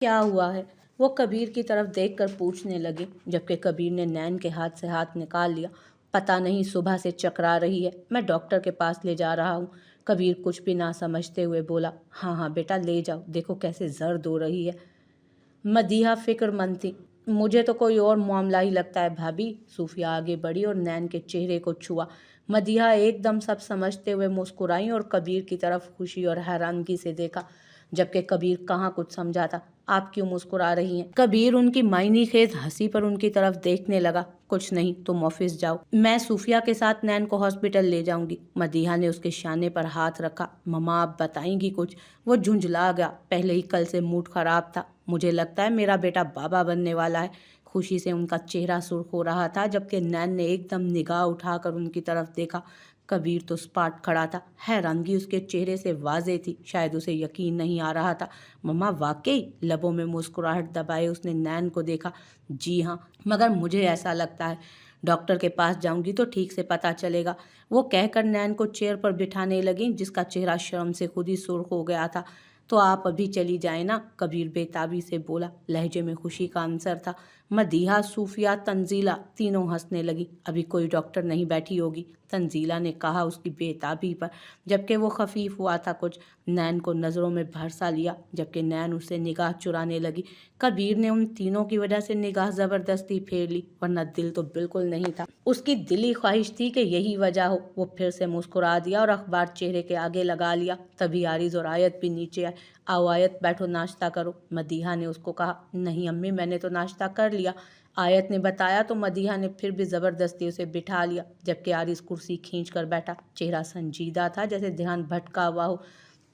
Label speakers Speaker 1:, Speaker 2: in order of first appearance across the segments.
Speaker 1: کیا ہوا ہے؟ وہ کبیر کی طرف دیکھ کر پوچھنے لگے، جبکہ کبیر نے نین کے ہاتھ سے ہاتھ نکال لیا۔ پتہ نہیں صبح سے چکرا رہی ہے، میں ڈاکٹر کے پاس لے جا رہا ہوں۔ کبیر کچھ بھی نہ سمجھتے ہوئے بولا، ہاں ہاں بیٹا لے جاؤ، دیکھو کیسے زرد ہو رہی ہے۔ مدیحہ فکر مند تھی۔ مجھے تو کوئی اور معاملہ ہی لگتا ہے بھابھی۔ صوفیہ آگے بڑھی اور نین کے چہرے کو چھوا۔ مدیحہ ایک دم سب سمجھتے ہوئے مسکرائیں اور کبیر کی طرف خوشی اور حیرانگی سے دیکھا، جبکہ کبیر کہاں کچھ سمجھا تھا۔ آپ کیوں مسکرا رہی ہیں؟ کبیر ان کی معنی خیز ہنسی پر ان کی طرف دیکھنے لگا۔ کچھ نہیں، تم آفس جاؤ، میں صوفیہ کے ساتھ نین کو ہاسپٹل لے جاؤں گی۔ مدیحہ نے اس کے شانے پر ہاتھ رکھا۔ مما آپ بتائیں گی کچھ؟ وہ جھنجھلا گیا، پہلے ہی کل سے موڈ خراب تھا۔ مجھے لگتا ہے میرا بیٹا بابا بننے والا ہے۔ خوشی سے ان کا چہرہ سرخ ہو رہا تھا، جبکہ نین نے ایک دم نگاہ اٹھا کر ان کی طرف دیکھا۔ کبیر تو سپاٹ کھڑا تھا، حیرانگی اس کے چہرے سے واضح تھی، شاید اسے یقین نہیں آ رہا تھا۔ مما واقعی؟ لبوں میں مسکراہٹ دبائے اس نے نین کو دیکھا۔ جی ہاں، مگر مجھے ایسا لگتا ہے ڈاکٹر کے پاس جاؤں گی تو ٹھیک سے پتہ چلے گا۔ وہ کہہ کر نین کو چیئر پر بٹھانے لگیں، جس کا چہرہ شرم سے خود ہی سرخ ہو گیا تھا۔ تو آپ ابھی چلی جائیں نا، کبیر بے تابی سے بولا، لہجے میں خوشی کا عنصر تھا۔ مدیحہ، صوفیہ، تنزیلہ تینوں ہنسنے لگی۔ ابھی کوئی ڈاکٹر نہیں بیٹھی ہوگی، تنزیلہ نے کہا اس کی بے تابی پر، جبکہ وہ خفیف ہوا تھا کچھ۔ نین کو نظروں میں بھرسا لیا، جبکہ نین اس سے نگاہ چرانے لگی۔ کبیر نے ان تینوں کی وجہ سے نگاہ زبردستی پھیر لی، ورنہ دل تو بالکل نہیں تھا۔ اس کی دلی خواہش تھی کہ یہی وجہ ہو۔ وہ پھر سے مسکرا دیا اور اخبار چہرے کے آگے لگا لیا۔ تبھی عارض اور آیت بھی نیچے آئے۔ آؤ آیت بیٹھو، ناشتہ کرو، مدیحہ نے اس کو کہا۔ نہیں امی، میں نے تو ناشتہ کر لیا، آیت نے بتایا تو مدیحہ نے پھر بھی زبردستی اسے بٹھا لیا، جبکہ عارض کرسی کھینچ کر بیٹھا، چہرہ سنجیدہ تھا جیسے دھیان بھٹکا ہوا ہو۔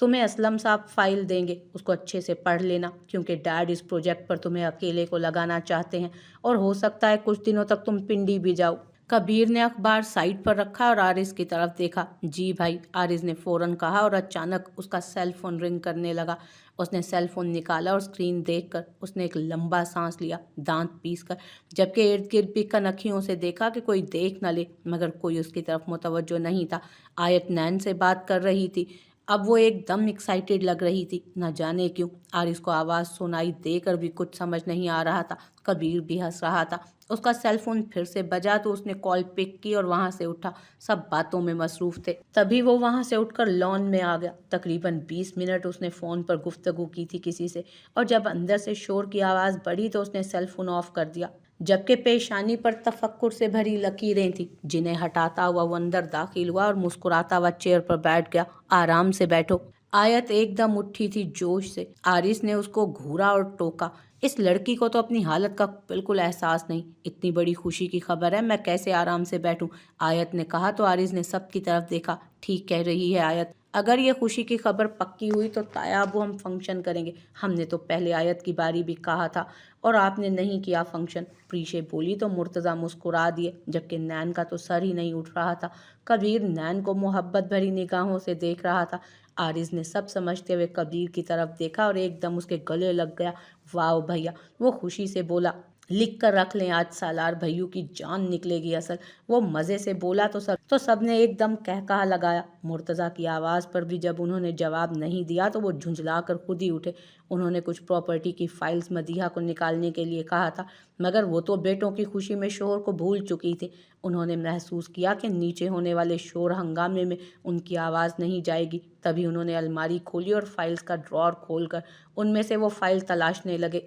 Speaker 1: تمہیں اسلم صاحب فائل دیں گے، اس کو اچھے سے پڑھ لینا، کیونکہ ڈیڈ اس پروجیکٹ پر تمہیں اکیلے کو لگانا چاہتے ہیں، اور ہو سکتا ہے کچھ دنوں تک تم پنڈی بھی جاؤ۔ کبیر نے اخبار سائٹ پر رکھا اور عارض کی طرف دیکھا۔ جی بھائی، عارض نے فوراً کہا، اور اچانک اس کا سیل فون رنگ کرنے لگا۔ اس نے سیل فون نکالا اور اسکرین دیکھ کر اس نے ایک لمبا سانس لیا، دانت پیس کر، جبکہ ارد گرد بھی کنکھیوں سے دیکھا کہ کوئی دیکھ نہ لے، مگر کوئی اس کی طرف متوجہ نہیں تھا۔ آیت نین سے بات کر رہی تھی۔ اب وہ ایک دم ایکسائٹیڈ لگ رہی تھی، نہ جانے کیوں۔ عارض کو آواز سنائی دے کر بھی کچھ سمجھ نہیں آ رہا تھا۔ کبیر بھی ہنس رہا تھا۔ اس کا سیل فون پھر سے بجا تو اس نے کال پک کی اور وہاں سے اٹھا۔ سب باتوں میں مصروف تھے، تبھی وہ وہاں سے اٹھ کر لان میں آ گیا۔ تقریباً 20 منٹ اس نے فون پر گفتگو کی تھی کسی سے، اور جب اندر سے شور کی آواز بڑھی تو اس نے سیل فون آف کر دیا، جبکہ پیشانی پر تفکر سے بھری لکیریں تھیں، جنہیں ہٹاتا ہوا وہ اندر داخل ہوا اور مسکراتا ہوا چیئر پر بیٹھ گیا۔ آرام سے بیٹھو۔ آیت ایک دم اٹھی تھی جوش سے۔ عارض نے اس کو گھورا اور ٹوکا، اس لڑکی کو تو اپنی حالت کا بالکل احساس نہیں، اتنی بڑی خوشی کی خبر ہے، میں کیسے آرام سے بیٹھوں؟ آیت نے کہا تو عارض نے سب کی طرف دیکھا۔ ٹھیک کہہ رہی ہے آیت، اگر یہ خوشی کی خبر پکی ہوئی تو تایا ابو ہم فنکشن کریں گے۔ ہم نے تو پہلے آیت کی باری بھی کہا تھا اور آپ نے نہیں کیا فنکشن، پریشے بولی تو مرتضیٰ مسکرا دیے، جبکہ نین کا تو سر ہی نہیں اٹھ رہا تھا۔ کبیر نین کو محبت بھری نگاہوں سے دیکھ رہا تھا۔ عارض نے سب سمجھتے ہوئے کبیر کی طرف دیکھا اور ایک دم اس کے گلے لگ گیا۔ واو بھیا، وہ خوشی سے بولا، لکھ کر رکھ لیں، آج سالار بھائیوں کی جان نکلے گی اصل۔ وہ مزے سے بولا تو سب نے ایک دم کہا لگایا۔ مرتضیٰ کی آواز پر بھی جب انہوں نے جواب نہیں دیا تو وہ جھنجھلا کر خود ہی اٹھے۔ انہوں نے کچھ پراپرٹی کی فائلز مدیحہ کو نکالنے کے لیے کہا تھا، مگر وہ تو بیٹوں کی خوشی میں شوہر کو بھول چکی تھی۔ انہوں نے محسوس کیا کہ نیچے ہونے والے شور ہنگامے میں ان کی آواز نہیں جائے گی، تبھی انہوں نے الماری کھولی اور فائلز کا ڈرار کھول کر ان میں سے وہ فائل تلاشنے لگے۔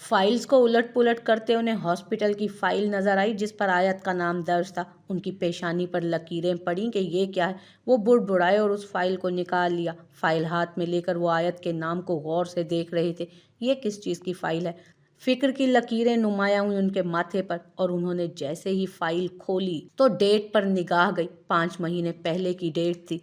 Speaker 1: فائلز کو الٹ پلٹ کرتے انہیں ہاسپٹل کی فائل نظر آئی جس پر آیت کا نام درج تھا۔ ان کی پیشانی پر لکیریں پڑیں کہ یہ کیا ہے۔ وہ بڑبڑائے اور اس فائل کو نکال لیا۔ فائل ہاتھ میں لے کر وہ آیت کے نام کو غور سے دیکھ رہے تھے۔ یہ کس چیز کی فائل ہے؟ فکر کی لکیریں نمایاں ہوئی ان کے ماتھے پر، اور انہوں نے جیسے ہی فائل کھولی تو ڈیٹ پر نگاہ گئی۔ 5 مہینے پہلے کی ڈیٹ تھی۔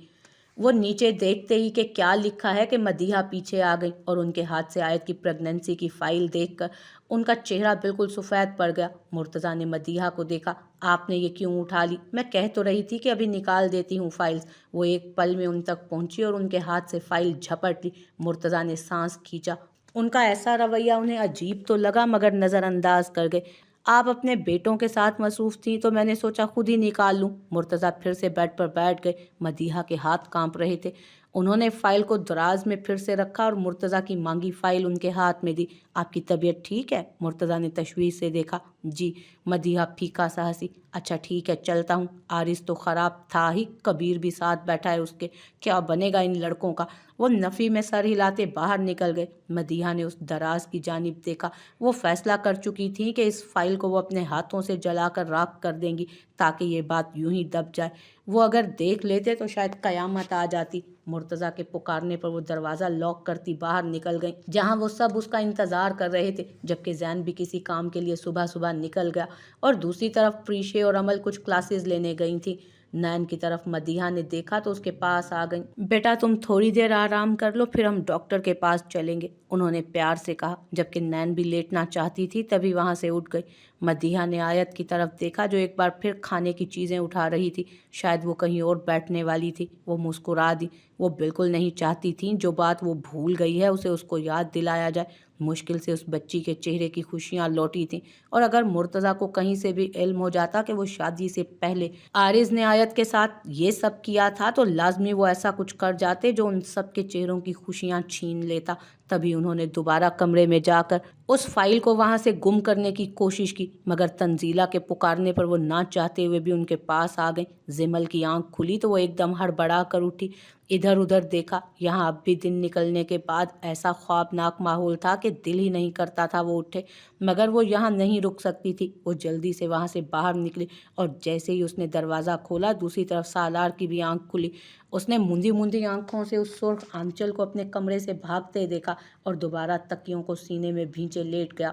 Speaker 1: وہ نیچے دیکھتے ہی کہ کیا لکھا ہے کہ مدیحہ پیچھے آ گئی، اور ان کے ہاتھ سے آیت کی پریگننسی کی فائل دیکھ کر ان کا چہرہ بالکل سفید پڑ گیا۔ مرتضیٰ نے مدیحہ کو دیکھا۔ آپ نے یہ کیوں اٹھا لی؟ میں کہہ تو رہی تھی کہ ابھی نکال دیتی ہوں فائلز۔ وہ ایک پل میں ان تک پہنچی اور ان کے ہاتھ سے فائل جھپٹ لی۔ مرتضیٰ نے سانس کھینچا۔ ان کا ایسا رویہ انہیں عجیب تو لگا مگر نظر انداز کر گئے۔ آپ اپنے بیٹوں کے ساتھ مصروف تھیں تو میں نے سوچا خود ہی نکال لوں۔ مرتضیٰ پھر سے بیڈ پر بیٹھ گئے۔ مدیحہ کے ہاتھ کانپ رہے تھے۔ انہوں نے فائل کو دراز میں پھر سے رکھا اور مرتضیٰ کی مانگی فائل ان کے ہاتھ میں دی۔ آپ کی طبیعت ٹھیک ہے؟ مرتضیٰ نے تشویش سے دیکھا۔ جی۔ مدیحہ پھیکا سا ہنسی۔ اچھا ٹھیک ہے، چلتا ہوں۔ عارض تو خراب تھا ہی، کبیر بھی ساتھ بیٹھا ہے اس کے، کیا بنے گا ان لڑکوں کا۔ وہ نفی میں سر ہلاتے باہر نکل گئے۔ مدیحہ نے اس دراز کی جانب دیکھا۔ وہ فیصلہ کر چکی تھیں کہ اس فائل کو وہ اپنے ہاتھوں سے جلا کر راکھ کر دیں گی تاکہ یہ بات یوں ہی دب جائے۔ وہ اگر دیکھ لیتے تو شاید قیامت آ جاتی۔ مرتضیٰ کے پکارنے پر وہ دروازہ لاک کرتی باہر نکل گئیں، جہاں وہ سب اس کا انتظار کر رہے تھے، جبکہ زین بھی کسی کام کے لیے صبح صبح نکل گیا اور دوسری طرف پریشے اور عمل کچھ کلاسز لینے گئی تھیں۔ نین کی طرف مدیحہ نے دیکھا تو اس کے پاس آ گئیں۔ بیٹا تم تھوڑی دیر آرام کر لو، پھر ہم ڈاکٹر کے پاس چلیں گے، انہوں نے پیار سے کہا، جبکہ نین بھی لیٹنا چاہتی تھی تبھی وہاں سے اٹھ گئی۔ مدیحہ نے آیت کی طرف دیکھا جو ایک بار پھر کھانے کی چیزیں اٹھا رہی تھی، شاید وہ کہیں اور بیٹھنے والی تھی۔ وہ مسکرا دی۔ وہ بالکل نہیں چاہتی تھیں جو بات وہ بھول گئی ہے اسے اس کو یاد دلایا جائے۔ مشکل سے اس بچی کے چہرے کی خوشیاں لوٹی تھیں، اور اگر مرتضیٰ کو کہیں سے بھی علم ہو جاتا کہ وہ شادی سے پہلے عارض نے آیت کے ساتھ یہ سب کیا تھا تو لازمی وہ ایسا کچھ کر جاتے جو ان سب کے چہروں کی خوشیاں چھین لیتا۔ تبھی انہوں نے دوبارہ کمرے میں جا کر اس فائل کو وہاں سے گم کرنے کی کوشش کی، مگر تنزیلہ کے پکارنے پر وہ نہ چاہتے ہوئے بھی ان کے پاس آ گئیں۔ زمل کی آنکھ کھلی تو وہ ایک دم ہڑبڑا کر اٹھی، ادھر ادھر دیکھا۔ یہاں اب بھی دن نکلنے کے بعد ایسا خوابناک ماحول تھا کہ دل ہی نہیں کرتا تھا وہ اٹھے، مگر وہ یہاں نہیں رک سکتی تھی۔ وہ جلدی سے وہاں سے باہر نکلی اور جیسے ہی اس نے دروازہ کھولا دوسری طرف سالار کی بھی آنکھ کھلی۔ اس نے موندی موندی آنکھوں سے اس سرخ آنچل کو اپنے کمرے سے بھاگتے دیکھا اور دوبارہ تکیوں کو سینے میں بھینچے لیٹ گیا۔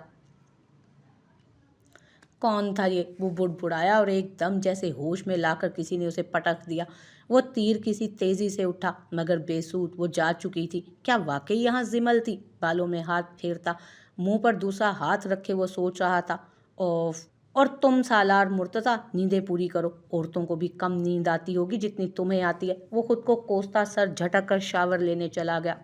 Speaker 1: کون تھا یہ؟ وہ بڑبڑایا اور ایک دم جیسے ہوش میں لا کر کسی نے اسے پٹک دیا۔ وہ تیر کسی تیزی سے اٹھا، مگر بے سود وہ جا چکی تھی۔ کیا واقعی یہاں زمل تھی؟ بالوں میں ہاتھ پھیرتا، منہ پر دوسرا ہاتھ رکھے وہ سوچ رہا تھا۔ اوف! اور تم سالار مرتضیٰ، نیندیں پوری کرو، عورتوں کو بھی کم نیند آتی ہوگی جتنی تمہیں آتی ہے۔ وہ خود کو کوستا سر جھٹک کر شاور لینے چلا گیا۔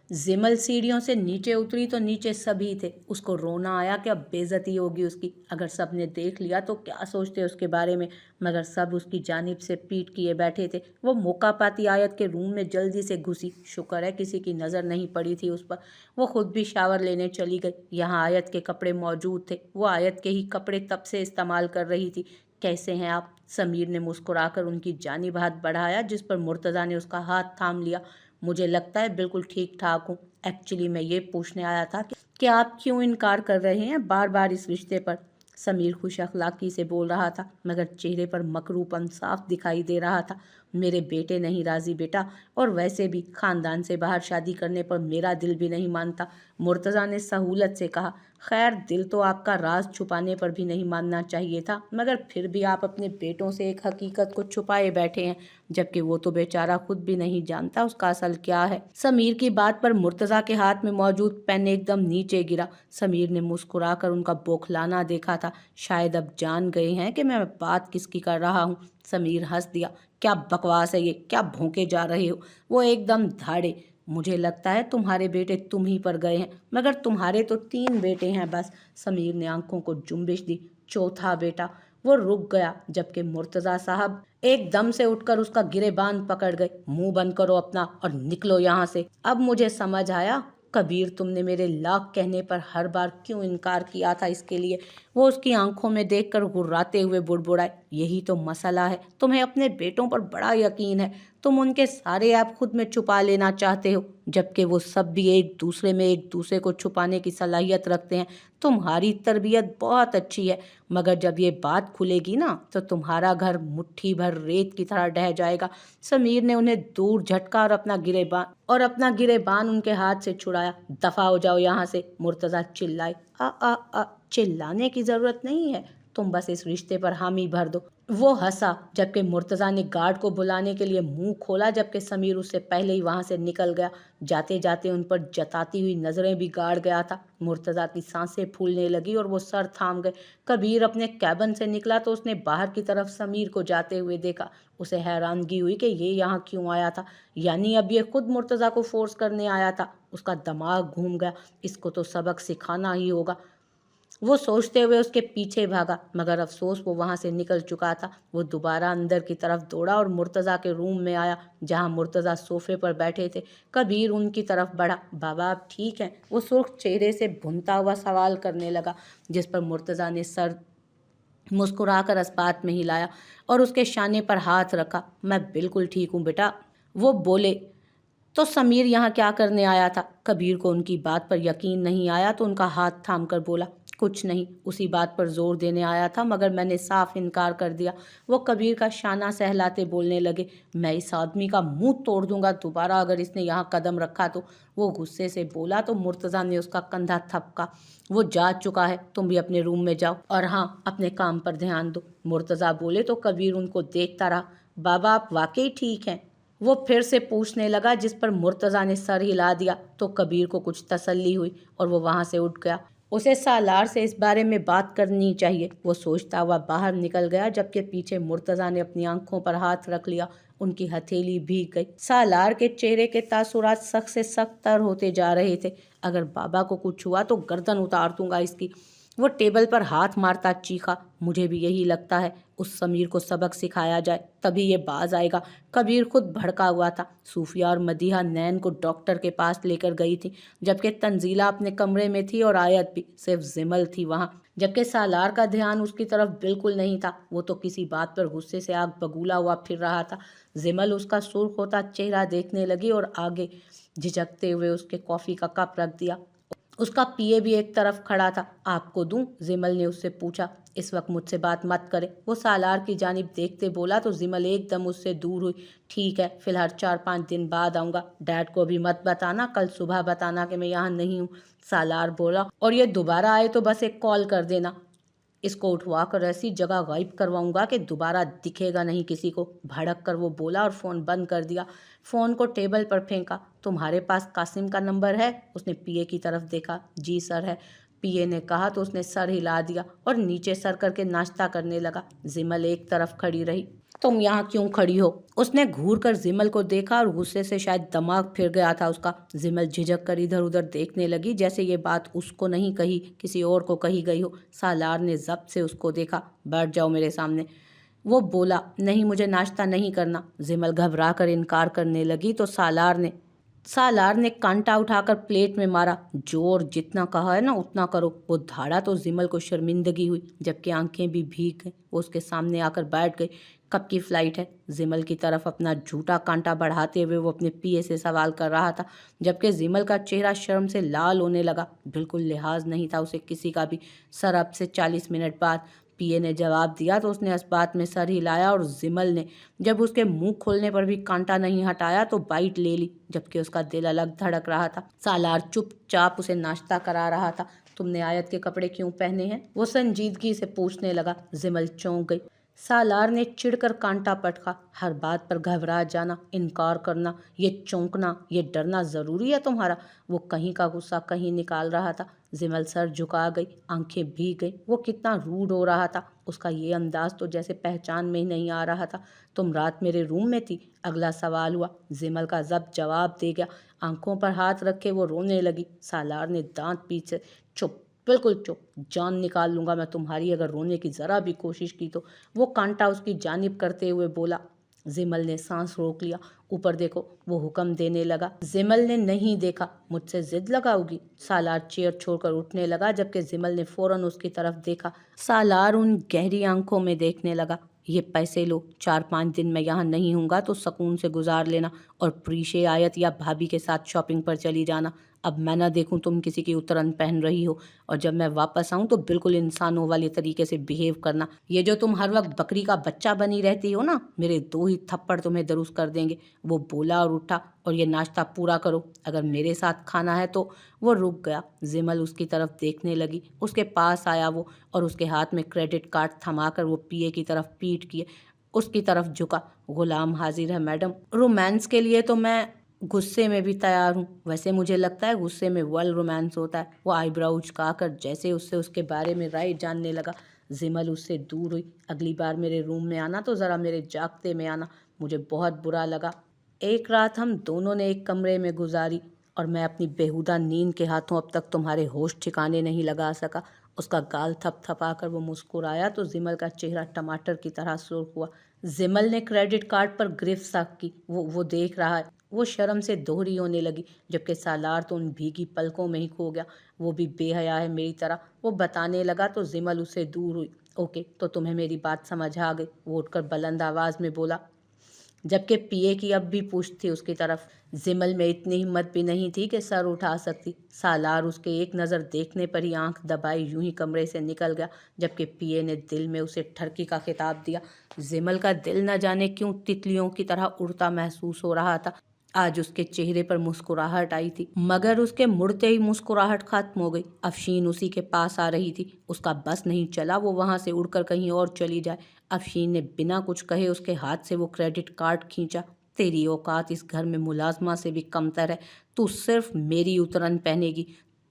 Speaker 1: زمل سیڑھیوں سے نیچے اتری تو نیچے سبھی تھے۔ اس کو رونا آیا کہ اب بے عزتی ہوگی اس کی، اگر سب نے دیکھ لیا تو کیا سوچتے اس کے بارے میں، مگر سب اس کی جانب سے پیٹ کیے بیٹھے تھے۔ وہ موقع پاتی آیت کے روم میں جلدی سے گھسی، شکر ہے کسی کی نظر نہیں پڑی تھی اس پر۔ وہ خود بھی شاور لینے چلی گئی۔ یہاں آیت کے کپڑے موجود تھے، وہ آیت کے ہی کپڑے تب سے استعمال کر رہی تھی۔ کیسے ہیں آپ؟ سمیر نے مسکرا کر ان کی جانب ہاتھ بڑھایا، جس پر مرتضیٰ نے اس کا ہاتھ تھام لیا۔ مجھے لگتا ہے بالکل ٹھیک ٹھاک ہوں۔ ایکچولی میں یہ پوچھنے آیا تھا کہ آپ کیوں انکار کر رہے ہیں بار بار اس رشتے پر؟ سمیر خوش اخلاقی سے بول رہا تھا، مگر چہرے پر مکروہ پن صاف دکھائی دے رہا تھا۔ میرے بیٹے نہیں راضی بیٹا، اور ویسے بھی خاندان سے باہر شادی کرنے پر میرا دل بھی نہیں مانتا، مرتضیٰ نے سہولت سے کہا۔ خیر، دل تو آپ کا راز چھپانے پر بھی نہیں ماننا چاہیے تھا، مگر پھر بھی آپ اپنے بیٹوں سے ایک حقیقت کو چھپائے بیٹھے ہیں، جبکہ وہ تو بیچارہ خود بھی نہیں جانتا اس کا اصل کیا ہے۔ سمیر کی بات پر مرتضیٰ کے ہاتھ میں موجود پین ایک دم نیچے گرا۔ سمیر نے مسکرا کر ان کا بوکھلانا دیکھا تھا۔ شاید اب جان گئے ہیں کہ میں بات کس کی کر رہا ہوں۔ سمیر ہنس دیا۔ کیا بکواس ہے یہ؟ کیا بھونکے جا رہے ہو؟ وہ ایک دم دھاڑے۔ مجھے لگتا ہے تمہارے بیٹے تم ہی پر گئے ہیں، مگر تمہارے تو 3 بیٹے ہیں بس۔ سمیر نے آنکھوں کو جنبش دی۔ چوتھا بیٹا؟ وہ رک گیا، جبکہ مرتضیٰ صاحب ایک دم سے اٹھ کر اس کا گریبان پکڑ گئے۔ منہ بند کرو اپنا اور نکلو یہاں سے۔ اب مجھے سمجھ آیا، کبیر تم نے میرے لاکھ کہنے پر ہر بار کیوں انکار کیا تھا اس کے لیے۔ وہ اس کی آنکھوں میں دیکھ کر غراتے ہوئے بڑبڑائے۔ یہی تو مسئلہ ہے، تمہیں اپنے بیٹوں پر بڑا یقین ہے، تم ان کے سارے عیب خود میں چھپا لینا چاہتے ہو، جبکہ وہ سب بھی ایک دوسرے کو چھپانے کی صلاحیت رکھتے ہیں۔ تمہاری تربیت بہت اچھی ہے، مگر جب یہ بات کھلے گی نا تو تمہارا گھر مٹھی بھر ریت کی طرح ڈہ جائے گا۔ سمیر نے انہیں دور جھٹکا اور اپنا گریبان ان کے ہاتھ سے چھڑایا۔ دفع ہو جاؤ یہاں سے، مرتضیٰ چلائے۔ چلانے کی ضرورت نہیں ہے، تم بس اس رشتے پر حامی بھر دو۔ وہ ہنسا، جبکہ مرتضیٰ نے گارڈ کو بلانے کے لیے منہ کھولا، جبکہ سمیر اس سے پہلے ہی وہاں سے نکل گیا۔ جاتے جاتے ان پر جتاتی ہوئی نظریں بھی گاڑ گیا تھا۔ مرتضیٰ کی سانسیں پھولنے لگی اور وہ سر تھام گئے۔ کبیر اپنے کیبن سے نکلا تو اس نے باہر کی طرف سمیر کو جاتے ہوئے دیکھا۔ اسے حیرانگی ہوئی کہ یہ یہاں کیوں آیا تھا، یعنی اب یہ خود مرتضیٰ کو فورس کرنے آیا تھا۔ اس کا دماغ گھوم گیا، اس کو تو سبق سکھانا ہی ہوگا۔ वो सोचते हुए उसके पीछे भागा, मगर अफसोस वो वहाँ से निकल चुका था। वो दोबारा अंदर की तरफ दौड़ा और मुर्तज़ा के रूम में आया, जहाँ मुर्तज़ा सोफे पर बैठे थे। कबीर उनकी तरफ बढ़ा। बाबा आप ठीक हैं? वो सुर्ख चेहरे से भुनता हुआ सवाल करने लगा, जिस पर मुर्तज़ा ने सर मुस्कुराकर इस्पात में हिलाया और उसके शाने पर हाथ रखा। मैं बिल्कुल ठीक हूँ बेटा। वो बोले। तो समीर यहाँ क्या करने आया था? कबीर को उनकी बात पर यकीन नहीं आया तो उनका हाथ थाम कर बोला, कुछ नहीं, उसी बात पर जोर देने आया था, मगर मैंने साफ इनकार कर दिया। वो कबीर का शाना सहलाते बोलने लगे, मैं इस आदमी का मुंह तोड़ दूंगा दोबारा अगर इसने यहाँ कदम रखा तो। वो गुस्से से बोला तो मुर्तज़ा ने उसका कंधा थपका। वो जा चुका है, तुम भी अपने रूम में जाओ और हाँ, अपने काम पर ध्यान दो। मुर्तज़ा बोले तो कबीर उनको देखता रहा। बाबा आप वाकई ठीक हैं? वो फिर से पूछने लगा, जिस पर मुर्तज़ा ने सर हिला दिया तो कबीर को कुछ तसल्ली हुई और वो वहाँ से उठ गया। उसे सालार से इस बारे में बात करनी चाहिए, वो सोचता हुआ बाहर निकल गया, जबकि पीछे मुर्तज़ा ने अपनी आंखों पर हाथ रख लिया। उनकी हथेली भीग गई। सालार के चेहरे के तासुरात सख्त से सख्त तर होते जा रहे थे। अगर बाबा को कुछ हुआ तो गर्दन उतार दूंगा इसकी। वो टेबल पर हाथ मारता चीखा, मुझे भी यही लगता है, उस समीर को सबक सिखाया जाए तभी ये बाज आएगा। कबीर खुद भड़का हुआ था। सूफिया और मदीहा नैन को डॉक्टर के पास लेकर गई थी, जबकि तंजीला अपने कमरे में थी और आयत भी। सिर्फ जिमल थी वहाँ, जबकि सालार का ध्यान उसकी तरफ बिल्कुल नहीं था। वो तो किसी बात पर गुस्से से आग बगूला हुआ फिर रहा था। जिमल उसका सुर्ख होता चेहरा देखने लगी और आगे झिझकते हुए उसके कॉफ़ी का कप रख दिया। उसका पिए भी एक तरफ खड़ा था। आपको दूं? जिमल ने उससे पूछा। इस वक्त मुझसे बात मत करे, वो सालार की जानिब देखते बोला तो जिमल एकदम उससे दूर हुई। ठीक है, फिलहाल 4-5 दिन बाद आऊँगा। डैड को भी मत बताना, कल सुबह बताना कि मैं यहाँ नहीं हूँ, सालार बोला। और ये दोबारा आए तो बस एक कॉल कर देना। इसको उठवा कर ऐसी जगह गायब करवाऊंगा कि दोबारा दिखेगा नहीं किसी को, भड़क कर वो बोला और फ़ोन बंद कर दिया। फ़ोन को टेबल पर फेंका। तुम्हारे पास कासिम का नंबर है? उसने पीए की तरफ देखा। जी सर है, पीए ने कहा तो उसने सर हिला दिया और नीचे सर करके नाश्ता करने लगा। जिमल एक तरफ खड़ी रही। तुम यहाँ क्यों खड़ी हो? उसने घूर कर जिमल को देखा और गुस्से से शायद दिमाग फिर गया था उसका। जिमल झिझक कर इधर उधर देखने लगी, जैसे ये बात उसको नहीं कही, किसी और को कही गई हो। सालार ने जब्त से उसको देखा। बैठ जाओ मेरे सामने, वो बोला। नहीं, मुझे नाश्ता नहीं करना। जिमल घबरा कर इनकार करने लगी तो सालार ने कांटा उठाकर प्लेट में मारा। जोर जितना कहा है ना उतना करो। वो धाड़ा तो जिमल को शर्मिंदगी हुई, जबकि आंखें भी भीग गईं। वो उसके सामने आकर बैठ गई। कब की फ्लाइट है? जिमल की तरफ अपना झूठा कांटा बढ़ाते हुए वो अपने पिए से सवाल कर रहा था, जबकि जिमल का चेहरा शर्म से लाल होने लगा। बिल्कुल लिहाज नहीं था उसे किसी का भी। सर अब से 40 मिनट बाद, पीए ने जवाब दिया तो उसने इस बात में सर हिलाया और जिमल ने जब उसके मुंह खोलने पर भी कांटा नहीं हटाया तो बाइट ले ली, जबकि उसका दिल अलग धड़क रहा था। सालार चुपचाप उसे नाश्ता करा रहा था। तुमने आयत के कपड़े क्यों पहने हैं? वो संजीदगी से पूछने लगा। जिमल चौंक गई। सालार ने चिढ़कर कांटा पटका। हर बात पर घबरा जाना, इनकार करना, ये चौंकना, ये डरना ज़रूरी है तुम्हारा? वो कहीं का गुस्सा कहीं निकाल रहा था। जिमल सर झुका गई, आंखें भीग गई। वो कितना रूड हो रहा था। उसका ये अंदाज तो जैसे पहचान में ही नहीं आ रहा था। तुम रात मेरे रूम में थी? अगला सवाल हुआ। जिमल का जब्त जवाब दे गया। आंखों पर हाथ रखे वो रोने लगी। सालार ने दांत पीछे, चुप, बिल्कुल चुप, जान निकाल लूंगा मैं तुम्हारी अगर रोने की ज़रा भी कोशिश की तो। वो कांटा उसकी जानिब करते हुए बोला। जिमल ने सांस रोक लिया। ऊपर देखो, वो हुक्म देने लगा। जिमल ने नहीं देखा। मुझसे जिद लगाओगी? सालार चेयर छोड़कर उठने लगा, जबकि जिमल ने फौरन उसकी तरफ देखा। सालार उन गहरी आंखों में देखने लगा। ये पैसे लो, 4-5 दिन मैं यहाँ नहीं हूँगा तो सुकून से गुजार लेना और प्रीशे आयत या भाभी के साथ शॉपिंग पर चली जाना। अब मैं ना देखूं तुम किसी की उतरन पहन रही हो, और जब मैं वापस आऊं तो बिल्कुल इंसानों वाले तरीके से बिहेव करना। ये जो तुम हर वक्त बकरी का बच्चा बनी रहती हो ना, मेरे 2 ही थप्पड़ तुम्हें दरुस्त कर देंगे। वो बोला और उठा। और ये नाश्ता पूरा करो, अगर मेरे साथ खाना है तो। वो रुक गया। जिमल उसकी तरफ देखने लगी। उसके पास आया वो और उसके हाथ में क्रेडिट कार्ड थमाकर वो पीए की तरफ पीट किए उसकी तरफ झुका। गुलाम हाजिर है मैडम, रोमांस के लिए तो मैं गुस्से में भी तैयार हूँ। वैसे मुझे लगता है गुस्से में वर्ल्ड रोमांस होता है। वो आईब्रो उचकाकर जैसे उससे उसके बारे में राय जानने लगा। जिमल उससे दूर हुई। अगली बार मेरे रूम में आना तो ज़रा मेरे जागते में आना, मुझे बहुत बुरा लगा। एक रात हम दोनों ने एक कमरे में गुजारी और मैं अपनी बेहुदा नींद के हाथों अब तक तुम्हारे होश ठिकाने नहीं लगा सका। उसका गाल थपथपा कर वो मुस्कुराया तो जिमल का चेहरा टमाटर की तरह सुर्ख हुआ। जिमल ने क्रेडिट कार्ड पर गिरफ्त साफ की। वो देख रहा है। वो शर्म से दोहरी होने लगी, जबकि सालार तो उन भीगी पलकों में ही खो गया। वो भी बेहया है मेरी तरह, वो बताने लगा तो जिमल उससे दूर हुई। ओके, तो तुम्हें मेरी बात समझ आ गई, वो उठकर बुलंद आवाज में बोला, जबकि पिए की अब भी पूछ थी उसकी तरफ। जिमल में इतनी हिम्मत भी नहीं थी कि सर उठा सकती। सालार उसके एक नज़र देखने पर ही आंख दबाई यूं ही कमरे से निकल गया, जबकि पिए ने दिल में उसे ठरकी का खिताब दिया। जिमल का दिल न जाने क्यों तितलियों की तरह उड़ता महसूस हो रहा था। आज उसके चेहरे पर मुस्कुराहट आई थी, मगर उसके मुड़ते ही मुस्कुराहट खत्म हो गई। अफशीन उसी के पास आ रही थी। उसका बस नहीं चला वो वहां से उड़कर कहीं और चली जाए। अफशीन ने बिना कुछ कहे उसके हाथ से वो क्रेडिट कार्ड खींचा। तेरी औकात इस घर में मुलाजमा से भी कमतर है। तू सिर्फ मेरी उतरन पहनेगी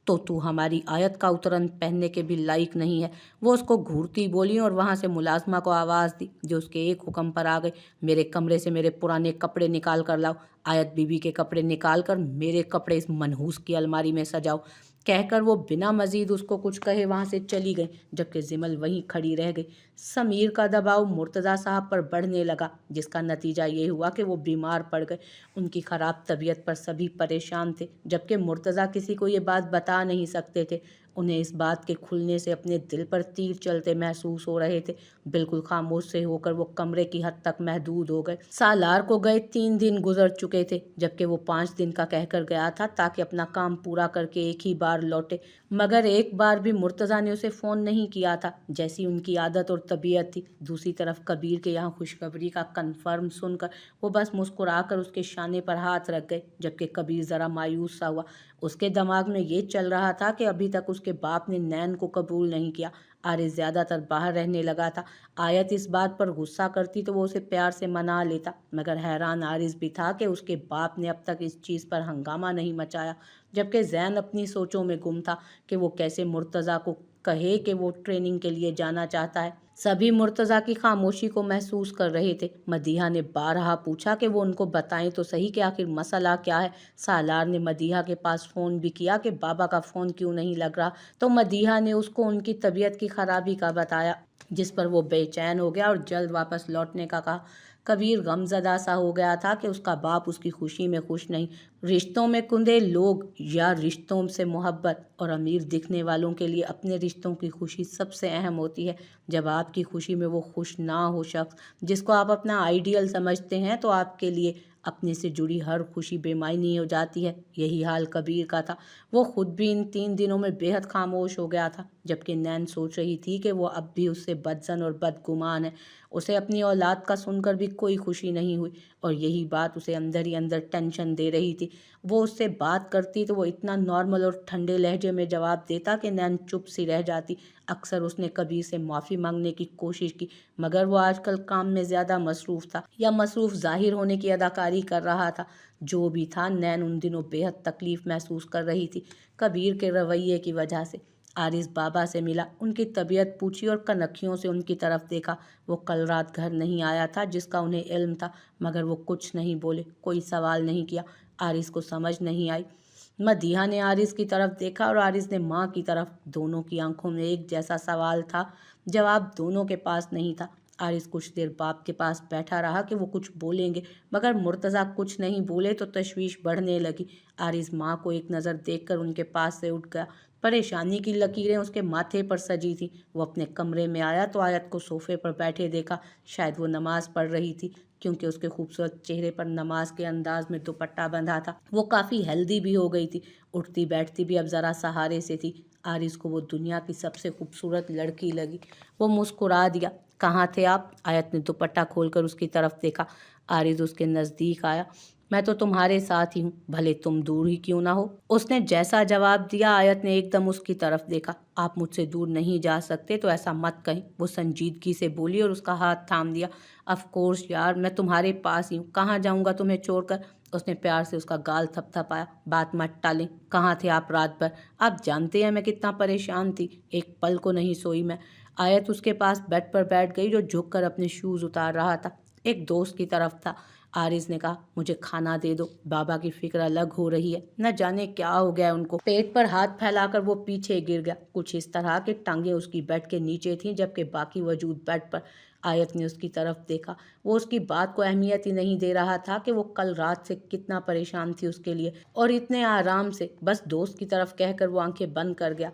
Speaker 1: तो तू हमारी आयत का उतरन पहनने के भी लायक नहीं है। वो उसको घूरती बोली और वहां से मुलाजमा को आवाज़ दी, जो उसके एक हुक्म पर आ गई। मेरे कमरे से मेरे पुराने कपड़े निकाल कर लाओ। आयत बीबी के कपड़े निकाल कर मेरे कपड़े इस मनहूस की अलमारी में सजाओ। कहकर वो बिना मजीद उसको कुछ कहे वहां से चली गई, जबकि जिमल वहीं खड़ी रह गई। समीर का दबाव मुर्तज़ा साहब पर बढ़ने लगा, जिसका नतीजा ये हुआ कि वो बीमार पड़ गए। उनकी ख़राब तबीयत पर सभी परेशान थे, जबकि मुर्तज़ा किसी को ये बात बता नहीं सकते थे। उन्हें इस बात के खुलने से अपने दिल पर तीर चलते महसूस हो रहे थे। बिल्कुल खामोश से होकर वो कमरे की हद तक महदूद हो गए। सालार को गए 3 दिन गुजर चुके थे, जबकि वो 5 दिन का कहकर गया था ताकि अपना काम पूरा करके एक ही बार लौटे। मगर एक बार भी मुर्तज़ा ने उसे फ़ोन नहीं किया था, जैसी उनकी आदत और तबीयत थी। दूसरी तरफ कबीर के यहाँ खुशखबरी का कन्फर्म सुनकर वो बस मुस्कुराकर उसके शाने पर हाथ रख गए, जबकि कबीर ज़रा मायूस सा हुआ। उसके दिमाग में ये चल रहा था कि अभी तक उसके बाप ने नैन को कबूल नहीं किया। आरिस ज़्यादातर बाहर रहने लगा था। आयत इस बात पर गुस्सा करती तो वो उसे प्यार से मना लेता, मगर हैरान आरिस भी था कि उसके बाप ने अब तक इस चीज़ पर हंगामा नहीं मचाया। जबकि जैन अपनी सोचों में गुम था कि वो कैसे मुर्तज़ा को कहे कि वो ट्रेनिंग के लिए जाना चाहता है। सभी मुर्तज़ा की खामोशी को महसूस कर रहे थे। मदीहा ने बारहा पूछा कि वो उनको बताएं तो सही कि आखिर मसला क्या है। सालार ने मदीहा के पास फ़ोन भी किया कि बाबा का फ़ोन क्यों नहीं लग रहा, तो मदीहा ने उसको उनकी तबीयत की खराबी का बताया, जिस पर वो बेचैन हो गया और जल्द वापस लौटने का कहा। कबीर गमज़दा सा हो गया था कि उसका बाप उसकी खुशी में खुश नहीं। रिश्तों में कुंदे लोग या रिश्तों से मोहब्बत और अमीर दिखने वालों के लिए अपने रिश्तों की खुशी सबसे अहम होती है। जब आपकी खुशी में वो खुश ना हो शख्स जिसको आप अपना आइडियल समझते हैं, तो आपके लिए अपने से जुड़ी हर खुशी बेमायनी हो जाती है। यही हाल कबीर का था। वो खुद भी इन 3 दिनों में बेहद खामोश हो गया था, जबकि नैन सोच रही थी कि वो अब भी उससे बदजन और बदगुमान है। उसे अपनी औलाद का सुनकर भी कोई खुशी नहीं हुई, और यही बात उसे अंदर ही अंदर टेंशन दे रही थी। वो उससे बात करती तो वो इतना नॉर्मल और ठंडे लहजे में जवाब देता कि नैन चुप सी रह जाती। अक्सर उसने कबीर से माफ़ी मांगने की कोशिश की, मगर वो आजकल काम में ज़्यादा मसरूफ़ था, या मसरूफ़ ज़ाहिर होने की अदाकारी कर रहा था। जो भी था, नैन उन दिनों बेहद तकलीफ़ महसूस कर रही थी, कबीर के रवैये की वजह से। आरिस बाबा से मिला, उनकी तबीयत पूछी और कनखियों से उनकी तरफ देखा। वो कल रात घर नहीं आया था, जिसका उन्हें इल्म था, मगर वो कुछ नहीं बोले, कोई सवाल नहीं किया। आरिस को समझ नहीं आई। मदीहा ने आरिस की तरफ देखा और आरिस ने माँ की तरफ। दोनों की आंखों में एक जैसा सवाल था, जवाब दोनों के पास नहीं था। आरिस कुछ देर बाप के पास बैठा रहा कि वो कुछ बोलेंगे, मगर मुर्तज़ा कुछ नहीं बोले तो तशवीश बढ़ने लगी। आरिस माँ को एक नज़र देखकर उनके पास से उठ गया। परेशानी की लकीरें उसके माथे पर सजी थी। वो अपने कमरे में आया तो आयत को सोफे पर बैठे देखा। शायद वो नमाज पढ़ रही थी, क्योंकि उसके खूबसूरत चेहरे पर नमाज के अंदाज में दुपट्टा बंधा था। वो काफ़ी हेल्दी भी हो गई थी, उठती बैठती भी अब ज़रा सहारे से थी। आरिस को वो दुनिया की सबसे खूबसूरत लड़की लगी। वो मुस्कुरा दिया। कहाँ थे आप? आयत ने दुपट्टा खोलकर उसकी तरफ देखा। आरिस उसके नज़दीक आया। मैं तो तुम्हारे साथ ही हूँ, भले तुम दूर ही क्यों ना हो। उसने जैसा जवाब दिया, आयत ने एकदम उसकी तरफ देखा। आप मुझसे दूर नहीं जा सकते तो ऐसा मत कहीं, वो संजीदगी से बोली और उसका हाथ थाम दिया। ऑफ कोर्स यार, मैं तुम्हारे पास ही हूँ, कहाँ जाऊँगा तुम्हें छोड़कर। उसने प्यार से उसका गाल थपथपाया। बात मत टालें, कहाँ थे आप रात भर? आप जानते हैं मैं कितना परेशान थी, एक पल को नहीं सोई मैं। आयत उसके पास बेड पर बैठ गई, जो झुक कर अपने शूज़ उतार रहा था। एक दोस्त की तरफ था। आरिज़ ने कहा, मुझे खाना दे दो, बाबा की फिक्र अलग हो रही है, न जाने क्या हो गया उनको। पेट पर हाथ फैलाकर वो पीछे गिर गया। कुछ इस तरह कि टांगें उसकी बेड के नीचे थीं, जबकि बाकी वजूद बेड पर। आयत ने उसकी तरफ देखा। वो उसकी बात को अहमियत ही नहीं दे रहा था कि वो कल रात से कितना परेशान थी उसके लिए, और इतने आराम से बस दोस्त की तरफ कहकर वो आंखें बंद कर गया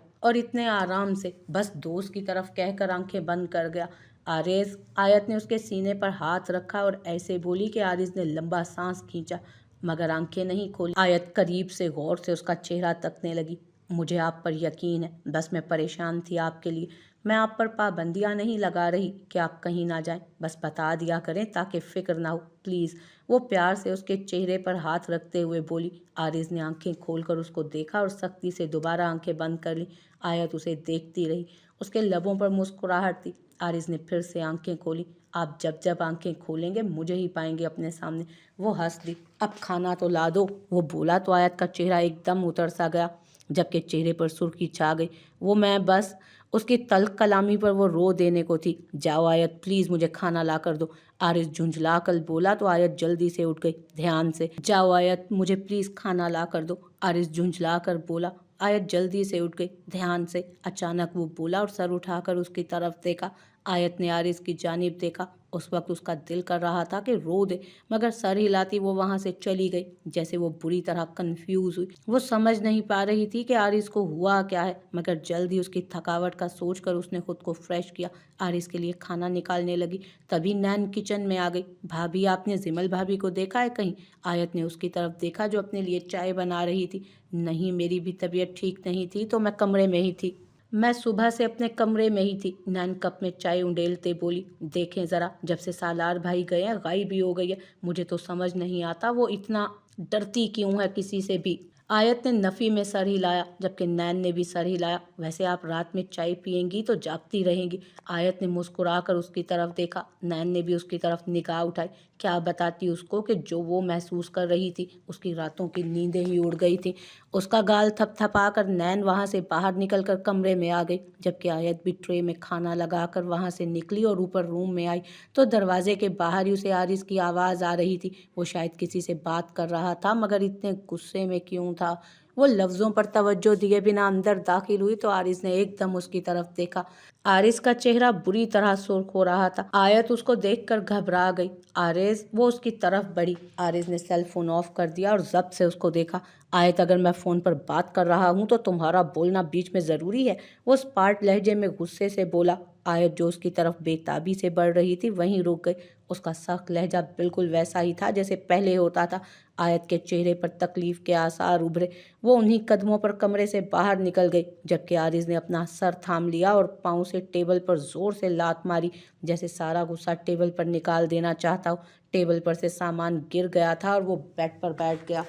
Speaker 1: आंखें बंद कर गया। आरिज़, आयत ने उसके सीने पर हाथ रखा और ऐसे बोली कि आरिज़ ने लंबा सांस खींचा मगर आंखें नहीं खोली। आयत करीब से गौर से उसका चेहरा तकने लगी। मुझे आप पर यकीन है, बस मैं परेशान थी आपके लिए। मैं आप पर पाबंदियां नहीं लगा रही कि आप कहीं ना जाएं, बस बता दिया करें ताकि फिक्र ना हो, प्लीज़। वो प्यार से उसके चेहरे पर हाथ रखते हुए बोली। आरिज़ ने आंखें खोलकर उसको देखा और सख्ती से दोबारा आंखें बंद कर ली। आयत उसे देखती रही। उसके लबों पर मुस्कुराहट थी। आरिज़ ने फिर से आंखें खोली। आप जब जब आंखें खोलेंगे मुझे ही पाएंगे अपने सामने। वो हंस दी। अब खाना तो ला दो, वो बोला तो आयत का चेहरा एकदम उतर सा गया, जबकि चेहरे पर सुर्खी छा गई। वो मैं बस उसकी तल्ख कलामी पर वो रो देने को थी। जाओ आयत, प्लीज़ मुझे खाना ला कर दो। आरिज़ झुंझला कर बोला तो आयत जल्दी से उठ गई, ध्यान से। जाओ आयत, मुझे प्लीज़ खाना ला कर दो। आरिज़ झुंझला कर बोला। आयत जल्दी से उठ गई, ध्यान से। अचानक वो बोला और सर उठाकर उसकी तरफ देखा। आयत ने आरिज़ की जानिब देखा। उस वक्त उसका दिल कर रहा था कि रो दे, मगर सर हिलाती वो वहाँ से चली गई, जैसे वो बुरी तरह कंफ्यूज हुई। वो समझ नहीं पा रही थी कि आरिज़ को हुआ क्या है, मगर जल्दी उसकी थकावट का सोचकर उसने खुद को फ्रेश किया। आरिज़ के लिए खाना निकालने लगी, तभी नैन किचन में आ गई। भाभी, आपने जिमल भाभी को देखा है कहीं? आयत ने उसकी तरफ देखा जो अपने लिए चाय बना रही थी। नहीं, मेरी भी तबीयत ठीक नहीं थी तो मैं कमरे में ही थी। मैं सुबह से अपने कमरे में ही थी, नैन कप में चाय उंडेलते बोली। देखें ज़रा, जब से सालार भाई गए हैं गायब भी हो गई है। मुझे तो समझ नहीं आता वो इतना डरती क्यों है किसी से भी। आयत ने नफ़ी में सर हिलाया, जबकि नैन ने भी सर हिलाया। वैसे आप रात में चाय पियेंगी तो जागती रहेंगी। आयत ने मुस्कुराकर उसकी तरफ देखा। नैन ने भी उसकी तरफ निगाह उठाई। क्या बताती उसको कि जो वो महसूस कर रही थी, उसकी रातों की नींदें ही उड़ गई थी। उसका गाल थपथपाकर नैन वहाँ से बाहर निकलकर कमरे में आ गई, जबकि आयत भी ट्रे में खाना लगाकर वहाँ से निकली और ऊपर रूम में आई तो दरवाजे के बाहर ही उसे आरिज़ की आवाज़ आ रही थी। वो शायद किसी से बात कर रहा था, मगर इतने गुस्से में क्यों था? वो लफ्ज़ों पर तवज्जो दिए बिना अंदर दाखिल हुई तो आरिज़ ने एकदम उसकी तरफ देखा। आरिज़ का चेहरा बुरी तरह सुर्ख हो रहा था। आयत उसको देखकर घबरा गई। आरिज़, वो उसकी तरफ बढ़ी। आरिज़ ने सेल फोन ऑफ कर दिया और ज़ब्त से उसको देखा। आयत, अगर मैं फ़ोन पर बात कर रहा हूँ तो तुम्हारा बोलना बीच में ज़रूरी है? वो स्पार्ट लहजे में गुस्से से बोला। आयत, जो उसकी तरफ बेताबी से बढ़ रही थी, वहीं रुक गई। उसका सख्त लहजा बिल्कुल वैसा ही था जैसे पहले होता था। आयत के चेहरे पर तकलीफ के आसार उभरे। वो उन्हीं कदमों पर कमरे से बाहर निकल गई, जबकि आरिज़ ने अपना सर थाम लिया और पाँव से टेबल पर ज़ोर से लात मारी, जैसे सारा गुस्सा टेबल पर निकाल देना चाहता हो। टेबल पर से सामान गिर गया था और वो बेड पर बैठ गया।